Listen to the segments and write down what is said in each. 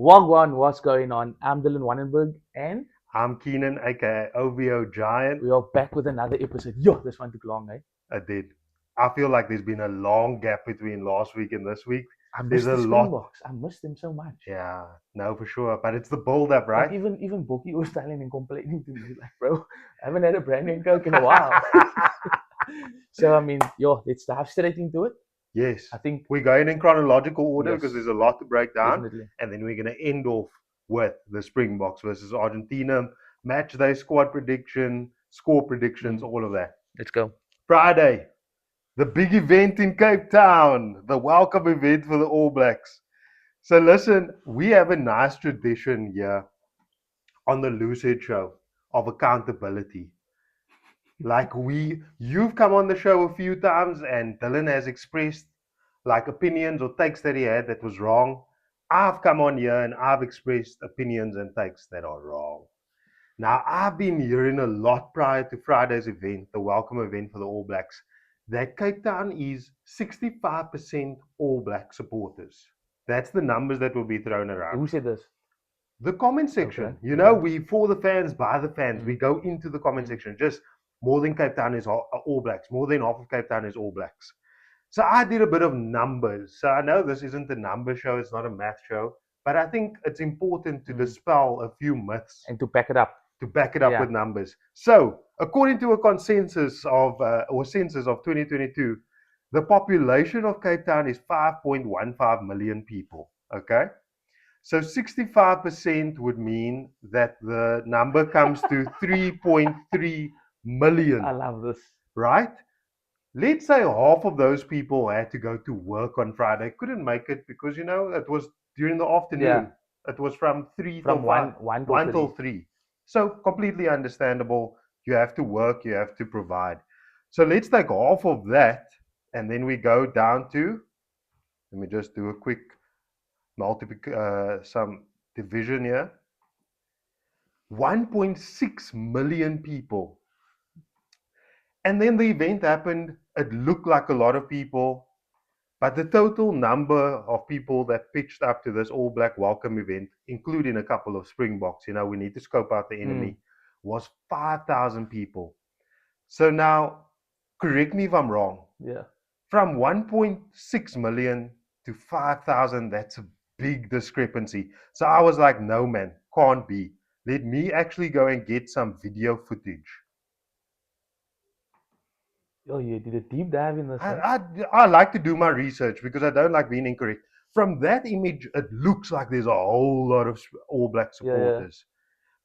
Wagwan, what's going on? I'm Dylan Wannenberg, and I'm Keenan, aka OVO Giant. we are back with another episode. Yo, this one took long, eh? I did. I feel like there's been a long gap between last week and this week. I There's missed a the lot. Springboks. I missed them so much. Yeah, no, for sure. But it's the build up, Like right? even Boki was telling and complaining to me, like, bro, I haven't had a brand new Coke in a while. So I mean, yo, let's dive straight into it. Yes. I think We're going in chronological order yes, because there's a lot to break down. definitely. And then we're going to end off with the Springboks versus Argentina, match day squad prediction, score predictions, all of that. Let's go. Friday, the big event in Cape Town, the welcome event for the All Blacks. So listen, we have a nice tradition here on the Lucid Show of accountability. You've come on the show a few times, and Dylan has expressed like opinions or takes that he had that was wrong. I've come on here and I've expressed opinions and takes that are wrong. Now, I've been hearing a lot prior to Friday's event, the welcome event for the All Blacks, that Cape Town is 65% All Black supporters. That's the numbers that will be thrown around. Who said this? The comment section. Okay. We for the fans, by the fans. We go into the comment section. Just more than Cape Town is All Blacks. More than half of Cape Town is All Blacks. So I did a bit of numbers. So I know this isn't a number show, it's not a math show, but I think it's important to dispel a few myths And to back it up. to back it up Yeah. with numbers. So, according to a consensus of or census of 2022, the population of Cape Town is 5.15 million people. Okay, so 65% would mean that the number comes to 3.3 million, I love this. right? Let's say half of those people had to go to work on Friday, couldn't make it because it was during the afternoon. It was from 3 till From 5, one to 1 till three. 3. So completely understandable. You have to work, you have to provide. So let's take half of that and then we go down to, let me just do a quick some division here. 1.6 million people. And then the event happened. It looked like a lot of people, but the total number of people that pitched up to this All Black welcome event, including a couple of Springboks, we need to scope out the enemy, was 5,000 people. So now, correct me if I'm wrong. Yeah. From 1.6 million to 5,000, that's a big discrepancy. So I was like, no, man, can't be. Let me actually go and get some video footage. Oh, you did a deep dive in this. I like to do my research because I don't like being incorrect. From that image, it looks like there's a whole lot of All Black supporters.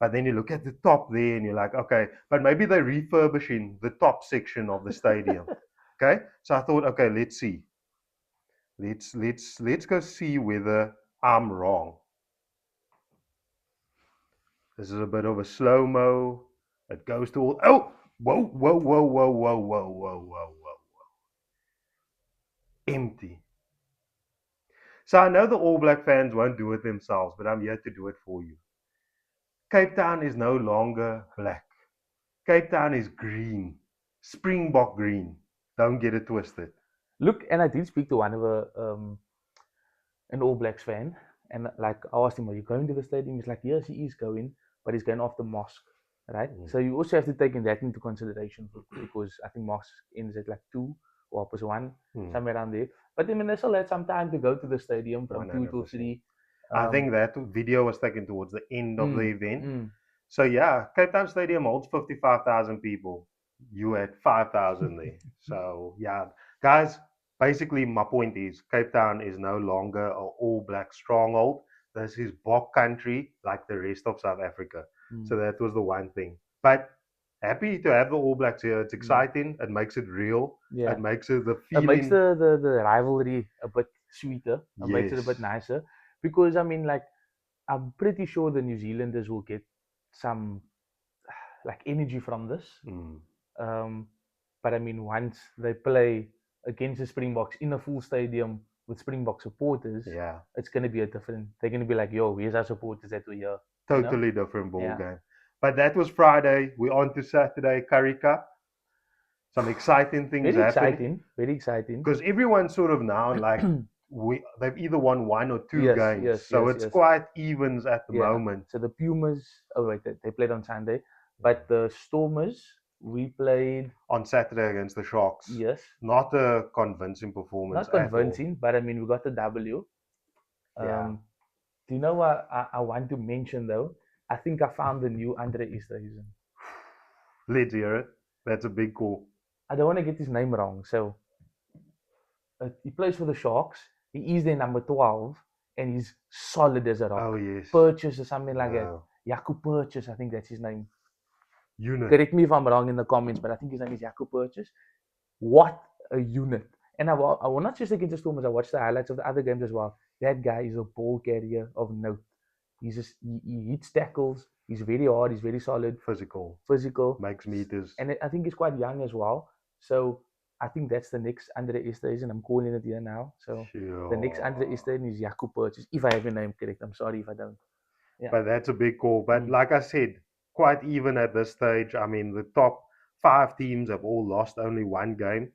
But then you look at the top there and you're like, okay, but maybe they're refurbishing the top section of the stadium. Okay, so I thought, okay, let's see. Let's go see whether I'm wrong. This is a bit of a slow mo. It goes to all. Oh, whoa, whoa, whoa, whoa, whoa, whoa, whoa, whoa, whoa. Empty. So I know the All Black fans won't do it themselves, but I'm here to do it for you. Cape Town is no longer black. Cape Town is green. Springbok green. Don't get it twisted. Look, and I did speak to one of an All Blacks fan, and like I asked him, "Are you going to the stadium?" He's like, "Yes, he is going, but he's going off the mosque, right?" So you also have to take that into consideration because I think mosque ends at like 2 or opposite 1, somewhere around there. But I mean, they still had some time to go to the stadium from 2 to 3. I think that video was taken towards the end of the event. So yeah, Cape Town Stadium holds 55,000 people. You had 5,000 there. So yeah, guys, basically my point is Cape Town is no longer an All Black stronghold. This is Bok country like the rest of South Africa. So that was the one thing. But happy to have the All Blacks here. It's exciting. It makes it real. Yeah. It makes it the feeling. It makes the rivalry a bit sweeter. It makes it a bit nicer. Because I mean, like, I'm pretty sure the New Zealanders will get some like energy from this. But I mean, once they play against the Springboks in a full stadium with Springbok supporters, it's going to be a different. They're going to be like, "Yo, where's our supporters that we're here?" Totally different ball game. But that was Friday. We're on to Saturday, Currie Cup. Some exciting things happening. Very exciting. Because everyone's sort of now like they've either won one or two Yes, games, yes, so yes, it's yes. quite evens at the Yeah. moment. So the Pumas, oh wait, they played on Sunday, but the Stormers, we played On Saturday against the Sharks. yes, Not a convincing performance not at all. convincing, but I mean we got the W. Yeah. Do you know what I want to mention though? I think I found the new Andre Esterhuizen. Let's hear it. That's a big call. I don't want to get his name wrong. So he plays for the Sharks. He is their number 12, and he's solid as a rock. Oh yes. Purchase or something like that. Wow. Jakub Purchase, I think that's his name. Unit. Correct me if I'm wrong in the comments, but I think his name is Jakub Purchase. What a unit. And I will not just against the Stormers, I watched the highlights of the other games as well. That guy is a ball carrier of note. He hits tackles. He's very hard. He's very solid. Physical. Makes meters. And I think he's quite young as well. So I think that's the next Andre Esterhuizen. I'm calling it here now. So Sure. the next Andre Esterhuizen is Jakub Purchase. If I have your name correct, I'm sorry if I don't. Yeah. But that's a big call. But like I said, quite even at this stage. I mean, the top 5 teams have all lost only one game.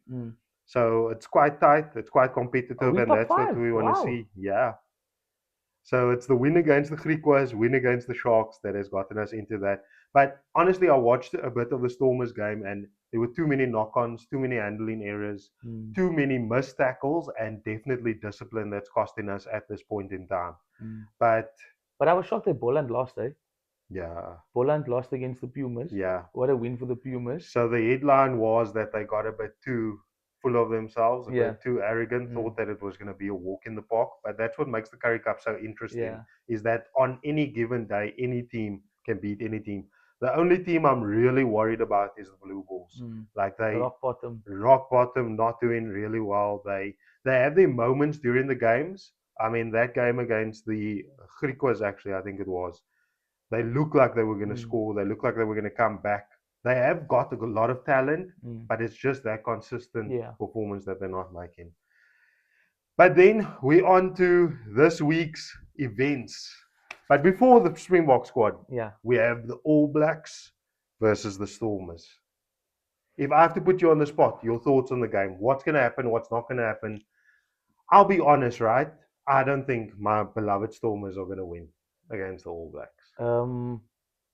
So it's quite tight. It's quite competitive, and that's what we want to see. Yeah. So it's the win against the Griquas, win against the Sharks that has gotten us into that. But honestly, I watched a bit of the Stormers game, and there were too many knock-ons, too many handling errors, too many missed tackles, and definitely discipline that's costing us at this point in time. But I was shocked that Boland lost, eh? Yeah. Boland lost against the Pumas. Yeah. What a win for the Pumas. So the headline was that they got a bit too full of themselves, a bit too arrogant, thought that it was going to be a walk in the park. But that's what makes the Currie Cup so interesting, is that on any given day, any team can beat any team. The only team I'm really worried about is the Blue Bulls. Like they rock bottom, not doing really well. They have their moments during the games. I mean, that game against the Griquas, actually, I think it was. They look like they were going to score. They look like they were going to come back. They have got a lot of talent, but it's just that consistent performance that they're not making. But then we're on to this week's events. But before the Springbok squad, we have the All Blacks versus the Stormers. If I have to put you on the spot, your thoughts on the game. What's going to happen? What's not going to happen? I'll be honest, right? I don't think my beloved Stormers are going to win against the All Blacks.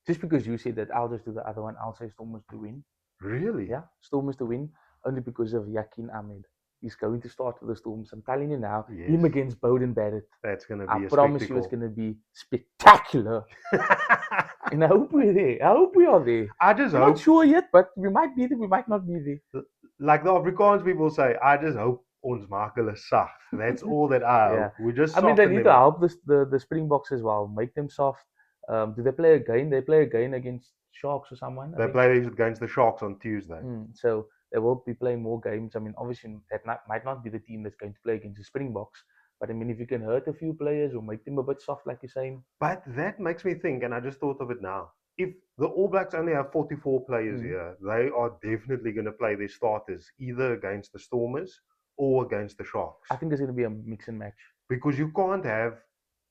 Just because you said that, I'll just do the other one. I'll say Stormers to win. Really? Yeah, Stormers to win, only because of Yakin Ahmed. He's going to start for the Storms. I'm telling you now, him against Beauden Barrett. That's going to be I promise you it's going to be spectacular. And I hope we're there. I hope we are there. I just hope. I'm not sure yet, but we might be there, we might not be there. Like the Afrikaans people say, I just hope ons maak hulle sag. That's all that I hope. We just I mean, they need to help the Springboks as well, make them soft. Do they play again? They play again against Sharks or someone? They play against the Sharks on Tuesday. So they will be playing more games. I mean, obviously, that might not be the team that's going to play against the Springboks. But I mean, if you can hurt a few players or make them a bit soft, like you're saying. But that makes me think, and I just thought of it now. If the All Blacks only have 44 players here, they are definitely going to play their starters either against the Stormers or against the Sharks. I think it's going to be a mix and match. Because you can't have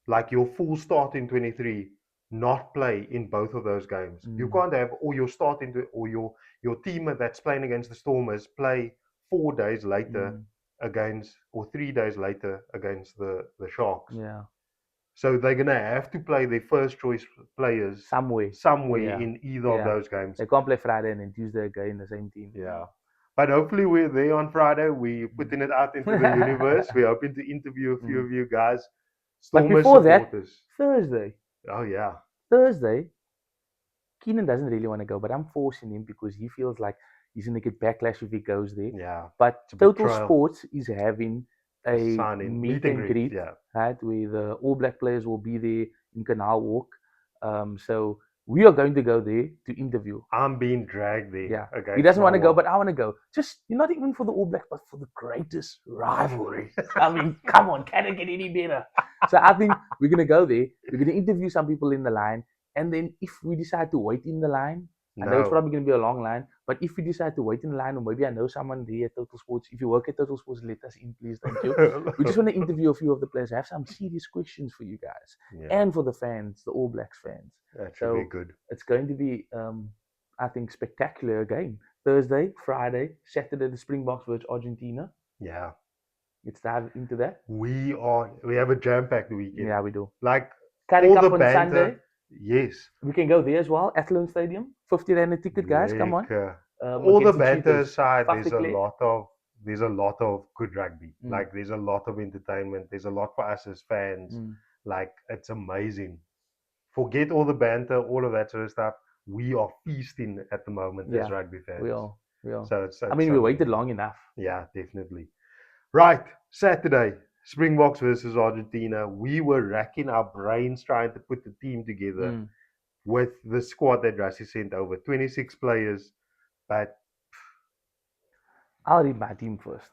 like your full start in 23 not play in both of those games. You can't have all your start into or your team that's playing against the Stormers play 4 days later against or 3 days later against the Sharks. Yeah. So they're gonna have to play their first choice players somewhere in either of those games. They can't play Friday and then Tuesday again the same team. Yeah. But hopefully we're there on Friday. We're putting it out into the universe. We're hoping to interview a few of you guys. Stormers but before supporters. That, Thursday. Oh, yeah. Thursday, Keenan doesn't really want to go, but I'm forcing him because he feels like he's going to get backlash if he goes there. Yeah. But Total Sports is having a meet and greet, right, where the All Black players will be there in Canal Walk. So we are going to go there to interview. I'm being dragged there. Yeah. He doesn't want to go, but I want to go. Just not even for the All Blacks, but for the greatest rivalry. I mean, come on, can it get any better? So I think we're going to go there. We're going to interview some people in the line. And then if we decide to wait in the line, I know it's probably going to be a long line, but if we decide to wait in the line, or maybe I know someone there at Total Sports, if you work at Total Sports, let us in, please. Thank you. We just want to interview a few of the players. I have some serious questions for you guys and for the fans, the All Blacks fans. That should be good. It's going to be, I think, spectacular game. Thursday, Friday, Saturday, the Springboks versus Argentina. Yeah. Let's dive into that. We have a jam-packed weekend. Yeah, we do. Like Curry all Cup the on banter. Sunday. Yes. We can go there as well. Athlone Stadium. 50 rand a ticket, guys. Come on. All the Against banter Cheetahs. aside, Fuck there's the a Clay. lot of good rugby. Mm. Like there's a lot of entertainment. There's a lot for us as fans. Like it's amazing. Forget all the banter, all of that sort of stuff. We are feasting at the moment as rugby fans. We are. So it's I mean, we waited long enough. Yeah, definitely. Right, Saturday, Springboks versus Argentina. We were racking our brains trying to put the team together with the squad that Rassie sent over. 26 players, but I'll read my team first.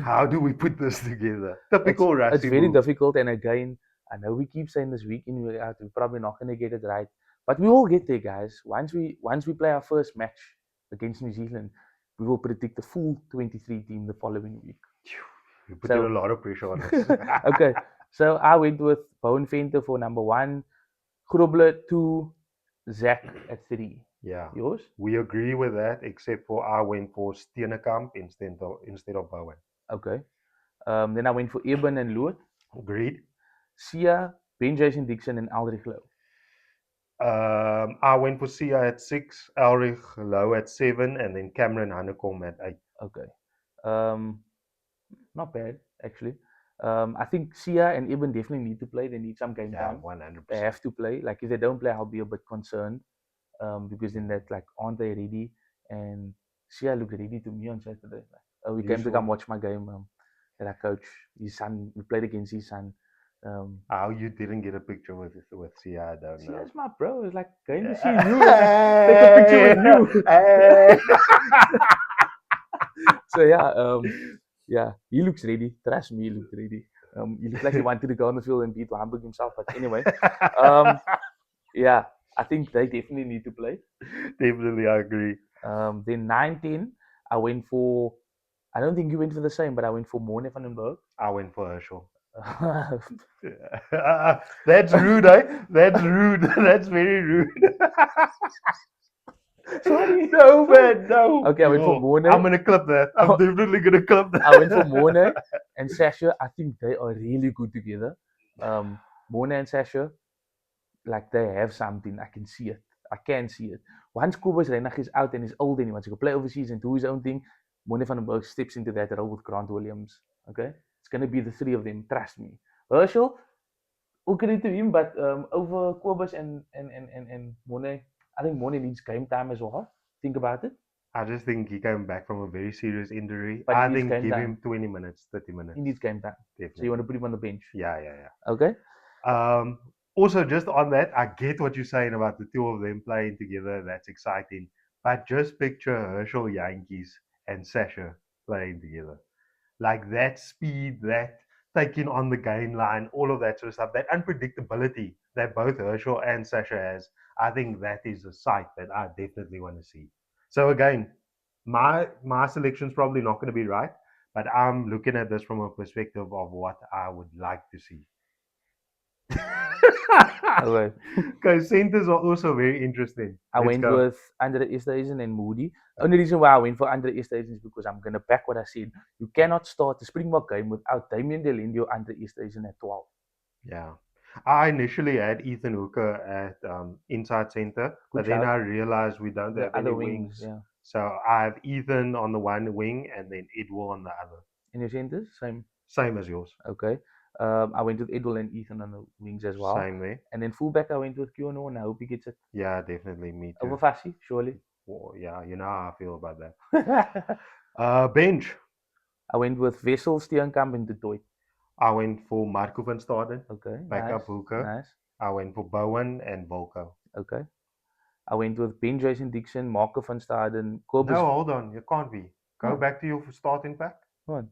How do we put this together? Typical Rassie. It's very difficult, and again, I know we keep saying this week in, week out, we're probably not going to get it right, but we will get there, guys. Once we play our first match against New Zealand, we will predict the full 23 team the following week. You put a lot of pressure on us. Okay, so I went with Bowen Venter for number 1, Grobler 2, Zach at 3. Yeah. Yours? We agree with that, except for I went for Steenekamp instead of Bowen. Okay. Then I went for Eben and Lood. Agreed. Sia, Ben Jason Dixon, and Aldrich Lowe. I went for Sia at 6, Aldrich Lowe at 7, and then Cameron Hanekom at 8. Okay. Not bad, actually. I think Sia and Eben definitely need to play. They need some game time. 100%. They have to play. Like, if they don't play, I'll be a bit concerned. Because then that, like, aren't they ready? And Sia looked ready to me on Saturday. Like, he came to come watch my game. That I coach his son. We played against his son. How you didn't get a picture with Sia, I don't know. Sia's my bro. It's like going to see you. Take a picture with you. So yeah, he looks ready. Trust me, he looks ready. He looked like he wanted to go on the field and beat Hamburg himself. But anyway, yeah, I think they definitely need to play. Definitely, I agree. Then 19, I went for. I don't think you went for the same, but I went for Morne van den Berg. I went for Herschel. That's rude, eh? That's rude. That's very rude. Sorry. No, man, no. Okay, I went for Morne. I'm going to clip that. I'm definitely going to clip that. I went for Morne and Sasha. I think they are really good together. Morne and Sasha, like, they have something. I can see it. I can see it. Once Kobus Reinach is out and is old and he wants to go play overseas and do his own thing, Morne van den Berg steps into that role with Grant Williams. Okay? It's going to be the three of them. Trust me. Herschel, all credit to him, but over Kobus and Morne, I think Morne needs game time as well. Think about it. I just think he came back from a very serious injury. But I think give him 20 minutes, 30 minutes. He needs game time. Definitely. So you want to put him on the bench? Yeah. Okay. Also, just on that, I get what you're saying about the two of them playing together. That's exciting. But just picture Herschel Yankees and Sasha playing together. Like that speed, that taking on the game line, all of that sort of stuff, that unpredictability that both Herschel and Sasha has, I think that is a sight that I definitely want to see. So again, my selection's probably not going to be right, but I'm looking at this from a perspective of what I would like to see. Okay, centers are also very interesting. I went with Andre Esterhuizen and Moody. Only reason why I went for Andre Esterhuizen is because I'm going to back what I said. You cannot start the Springbok game without Damian de Allende or Andre Esterhuizen at 12. Yeah. I initially had Ethan Hooker at inside center, but then I realized we don't have any wings. Yeah. So I have Ethan on the one wing and then Edwell on the other. And your centers? Same as yours. Okay. I went with Edwell and Ethan on the wings as well. Same there. And then fullback, I went with Kiono, and I hope he gets it. Yeah, definitely. Me too. Over Fassi, surely. Well, yeah, you know how I feel about that. Bench. I went with Wessel, Steenkamp, and Du Toit. I went for Marco van Staden. Okay. Backup Hooker. Nice. I went for Bowen and Volko. Okay. I went with Ben Jason Dixon, Marco van Staden, Kobus. No, hold on. You can't be. Go back to your starting pack. What?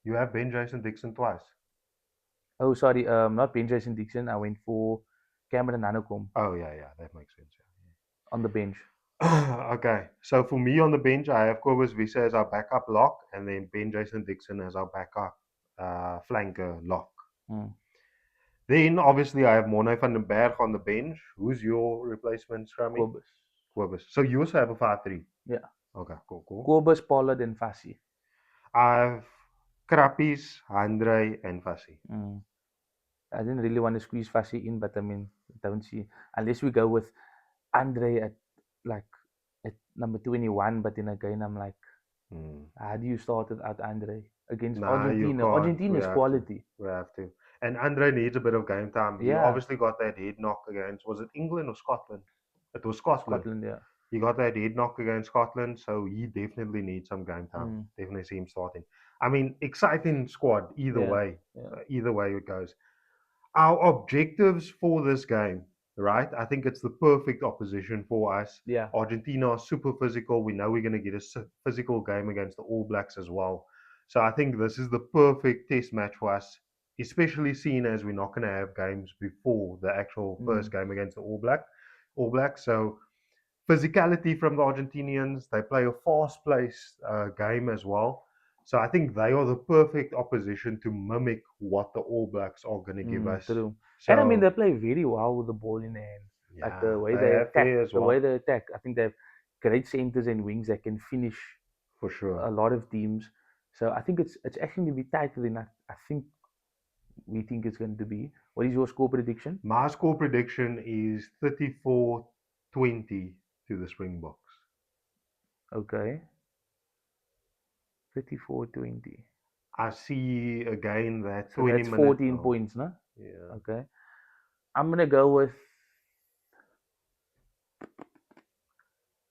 You have Ben Jason Dixon twice. Oh, sorry. Not Ben Jason Dixon. I went for Cameron Hanekom. Oh, yeah. That makes sense. Yeah. On the bench. Okay. So for me on the bench, I have Kobus Wiese as our backup lock, and then Ben Jason Dixon as our backup flanker lock. Then obviously I have Morne van den Berg on the bench. Who's your replacement, Scrummy? Kobus. So you also have a 5-3? Yeah. Okay, cool. Kobus, Pollard, and Fassi. I have Krappies, Andre, and Fassi. I didn't really want to squeeze Fassi in, but I mean, don't see unless we go with Andre at number 21. But then again, I'm like, how do you start it out Andre against Argentina? Argentina's quality. We have to. And Andre needs a bit of game time. He obviously got that head knock against, was it England or Scotland? It was Scotland. Scotland, yeah. He got that head knock against Scotland, so he definitely needs some game time. Definitely see him starting. I mean, exciting squad either way. Either way it goes. Our objectives for this game, right? I think it's the perfect opposition for us. Yeah. Argentina are super physical. We know we're going to get a physical game against the All Blacks as well. So I think this is the perfect test match for us, especially seeing as we're not going to have games before the actual first game against the All Blacks. So physicality from the Argentinians. They play a fast-paced game as well. So I think they are the perfect opposition to mimic what the All Blacks are going to give us. True. So, and I mean, they play very well with the ball in their hands. Like the way they attack, way they attack. I think they have great centers and wings that can finish for sure a lot of teams. So I think it's actually going to be tighter than I think we think it's going to be. What is your score prediction? My score prediction is 34-20 to the Springboks. Okay. 34-20. I see again that so 20 that's 14 points, no? Yeah. Okay. I'm going to go with,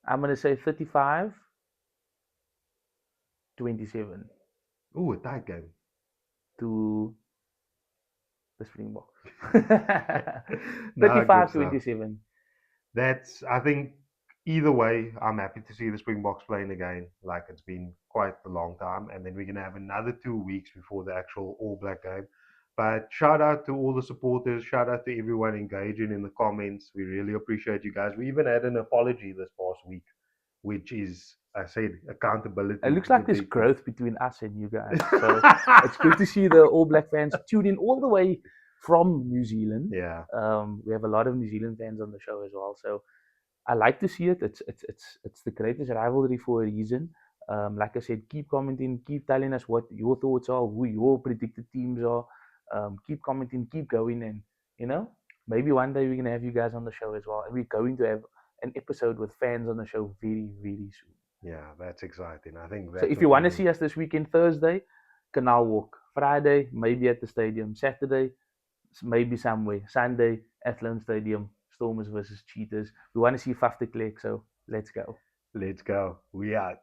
I'm going to say 35-27. Oh, a tight game. To the Springboks. 35-27. That's, I think, either way, I'm happy to see the Springboks playing again. Like, it's been quite a long time. And then we're going to have another 2 weeks before the actual All Black game. But shout out to all the supporters. Shout out to everyone engaging in the comments. We really appreciate you guys. We even had an apology this past week, which is, I said, accountability. It looks like there's growth between us and you guys. So it's good to see the All Black fans tune in all the way from New Zealand. Yeah. We have a lot of New Zealand fans on the show as well. So I like to see it. It's the greatest rivalry for a reason. Like I said, keep commenting, keep telling us what your thoughts are, who your predicted teams are. Keep commenting, keep going, and maybe one day we're gonna have you guys on the show as well. And we're going to have an episode with fans on the show very, very soon. Yeah, that's exciting. I think so. If you want to see us this weekend, Thursday, Canal Walk. Friday, maybe at the stadium. Saturday, maybe somewhere. Sunday, Athlone Stadium. Stormers versus Cheetahs. We want to see Faf de Klerk, so let's go. Let's go. We are.